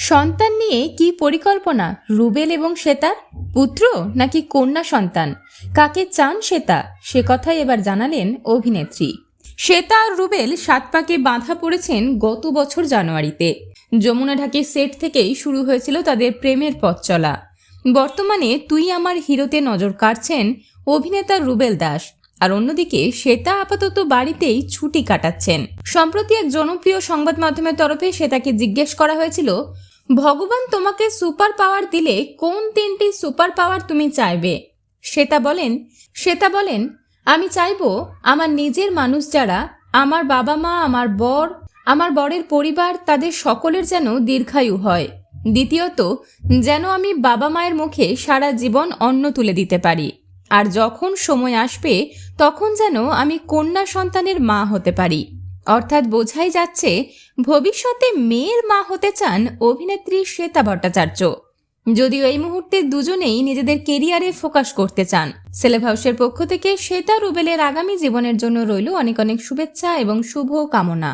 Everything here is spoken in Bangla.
সন্তান নিয়ে কি পরিকল্পনা রুবেল এবং শ্বেতার? পুত্র নাকি কন্যা সন্তান? কাকে চান শ্বেতা? সে কথাই এবার জানালেন অভিনেত্রী। শ্বেতা আর রুবেল 7 পাকে বাঁধা পড়েছেন গত বছর জানুয়ারিতে। যমুনা ঢাকের সেট থেকেই শুরু হয়েছিল তাদের প্রেমের পথ চলা। বর্তমানে তুই আমার হিরোতে নজর কাড়ছেন অভিনেতা রুবেল দাস, আর অন্যদিকে শ্বেতা আপাতত বাড়িতেই ছুটি কাটাচ্ছেন। সম্প্রতি এক জনপ্রিয় সংবাদ মাধ্যমের তরফে শ্বেতাকে জিজ্ঞেস করা হয়েছিল, ভগবান তোমাকে সুপার পাওয়ার দিলে কোন 3টি সুপার পাওয়ার তুমি চাইবে? শ্বেতা বলেন, আমি চাইবো আমার নিজের মানুষ যারা, আমার বাবা মা, আমার বরের পরিবার, তাদের সকলের যেন দীর্ঘায়ু হয়। দ্বিতীয়ত, যেন আমি বাবা মায়ের মুখে সারা জীবন অন্ন তুলে দিতে পারি। আর যখন সময় আসবে তখন যেন আমি কন্যা সন্তানের মা হতে পারি। অর্থাৎ বোঝাই যাচ্ছে ভবিষ্যতে মেয়ের মা হতে চান অভিনেত্রী শ্বেতা ভট্টাচার্য। যদিও এই মুহূর্তে দুজনেই নিজেদের কেরিয়ারে ফোকাস করতে চান। সেলেব হাউসের পক্ষ থেকে শ্বেতা রুবেলের আগামী জীবনের জন্য রইল অনেক অনেক শুভেচ্ছা এবং শুভ কামনা।